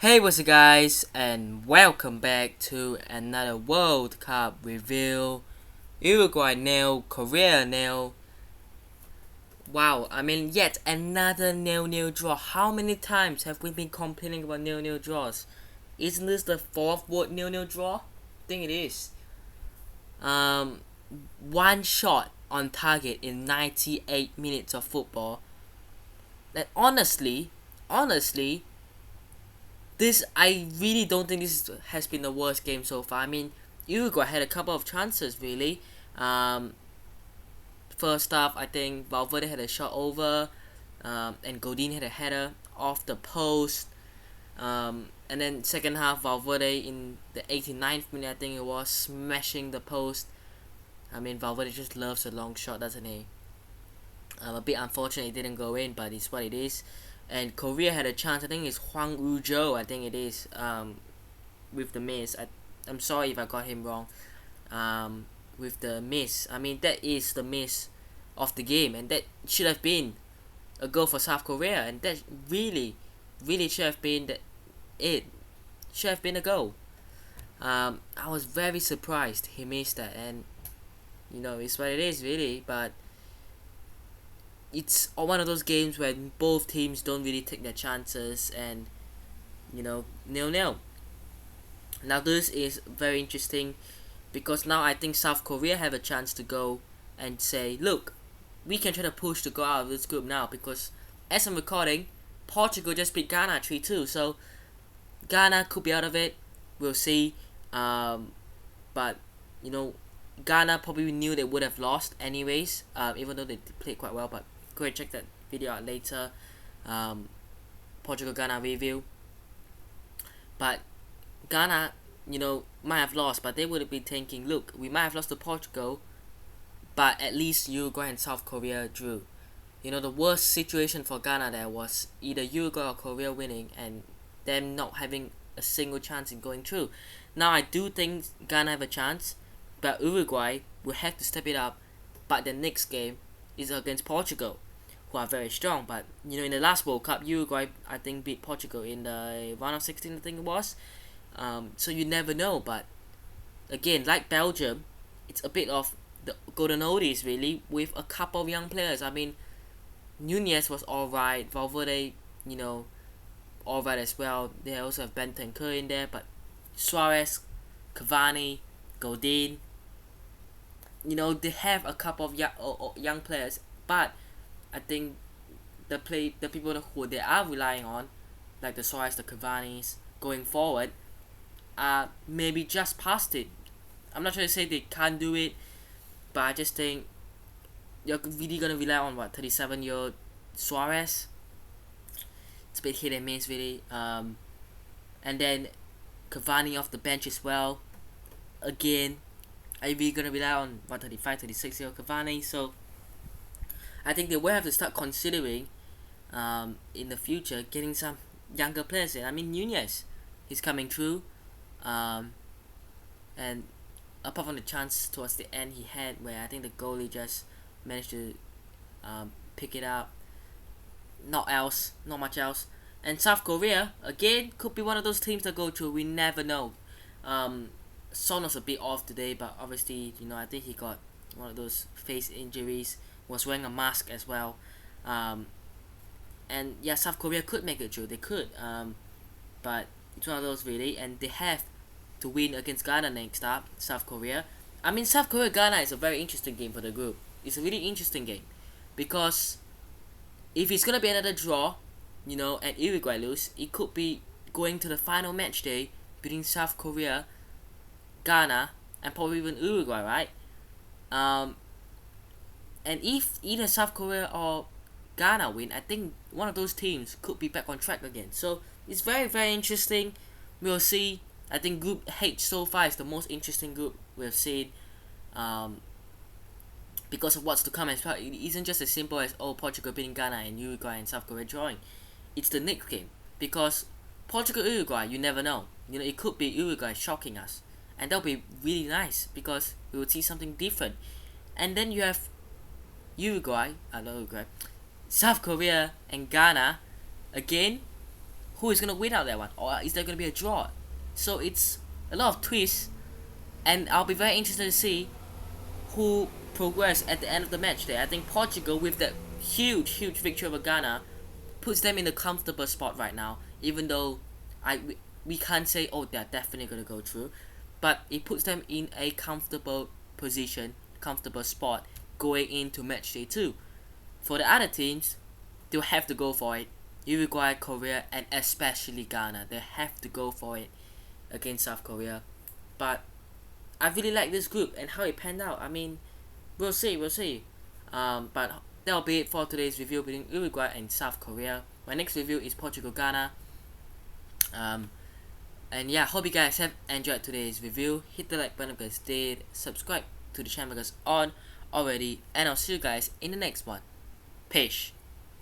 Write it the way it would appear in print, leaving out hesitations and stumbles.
Hey, what's up, guys, and welcome back to another World Cup review. Uruguay nil, Korea nil. Wow, yet another nil-nil draw. How many times have we been complaining about nil-nil draws? Isn't this the fourth World nil-nil draw? I think it is. Um, One shot on target in 98 minutes of football. And honestly, this I really don't think this has been the worst game so far. Uruguay had a couple of chances really. Um, First half, I think Valverde had a shot over, and Godin had a header off the post. And then second half, Valverde in the 89th minute, I think it was, smashing the post. Valverde just loves a long shot, doesn't he? A bit unfortunate it didn't go in, but it's what it is. And Korea had a chance. I think it's Hwang Woo-jo. I think it is. With the miss. I'm sorry if I got him wrong. With the miss. That is the miss of the game, and that should have been a goal for South Korea, and that really should have been it. Should have been a goal. I was very surprised he missed that, and it's what it is really. But it's one of those games where both teams don't really take their chances, and 0-0. Now this is very interesting because now I think South Korea have a chance to go and say, look, we can try to push to go out of this group now, because as I'm recording, Portugal just beat Ghana 3-2, so Ghana could be out of it. We'll see. But Ghana probably knew they would have lost anyways, even though they played quite well. But go and check that video out later. Portugal Ghana review. But Ghana, might have lost, but they would have been thinking, look, we might have lost to Portugal, but at least Uruguay and South Korea drew. The worst situation for Ghana there was either Uruguay or Korea winning and them not having a single chance in going through. Now I do think Ghana have a chance, but Uruguay will have to step it up. But the next game is against Portugal, who are very strong. But in the last World Cup, Uruguay I think beat Portugal in the round of 16, I think it was. So you never know. But again, like Belgium, it's a bit of the golden oldies really, with a couple of young players. Nunez was alright, Valverde, alright as well. They also have Bentancur in there, but Suarez, Cavani, Godin, they have a couple of young players, but I think the people who they are relying on, like the Suarez, the Cavani's, going forward, are maybe just past it. I'm not trying to say they can't do it, but I just think you're really gonna rely on 37-year-old Suarez. It's a bit hit and miss really. And then Cavani off the bench as well. Again, are you really gonna rely on 35, 36-year-old Cavani? So I think they will have to start considering in the future getting some younger players in. Nunez, he's coming through, and apart from the chance towards the end he had, where I think the goalie just managed to pick it up. Not much else. And South Korea again could be one of those teams that go through. We never know. Son was a bit off today, but obviously I think he got one of those face injuries. Was wearing a mask as well. And yeah, South Korea could make it through. They could. But it's one of those really, and they have to win against Ghana next up. South Korea. South Korea Ghana is a very interesting game for the group. It's a really interesting game because if it's gonna be another draw, and Uruguay lose, it could be going to the final match day between South Korea, Ghana, and probably even Uruguay, right? And if either South Korea or Ghana win, I think one of those teams could be back on track again. So it's very, very interesting. We'll see. I think Group H so far is the most interesting group we've seen, because of what's to come as well. It isn't just as simple as Portugal beating Ghana and Uruguay and South Korea drawing. It's the next game, because Portugal Uruguay, you never know. It could be Uruguay shocking us, and that'll be really nice because we will see something different. And then you have South Korea and Ghana again, who is gonna win out that one, or is there gonna be a draw? So it's a lot of twists, and I'll be very interested to see who progress at the end of the match there. I think Portugal, with that huge victory over Ghana, puts them in a comfortable spot right now, even though we can't say, oh, they're definitely gonna go through, but it puts them in a comfortable position, comfortable spot going into match day 2. For the other teams, they'll have to go for it. Uruguay, Korea, and especially Ghana, they have to go for it against South Korea. But I really like this group and how it panned out. I mean, we'll see. But that'll be it for today's review between Uruguay and South Korea. My next review is Portugal, Ghana. And yeah, hope you guys have enjoyed today's review. Hit the like button if you guys did. Subscribe to the channel if you guys on already. And I'll see you guys in the next one. Peace.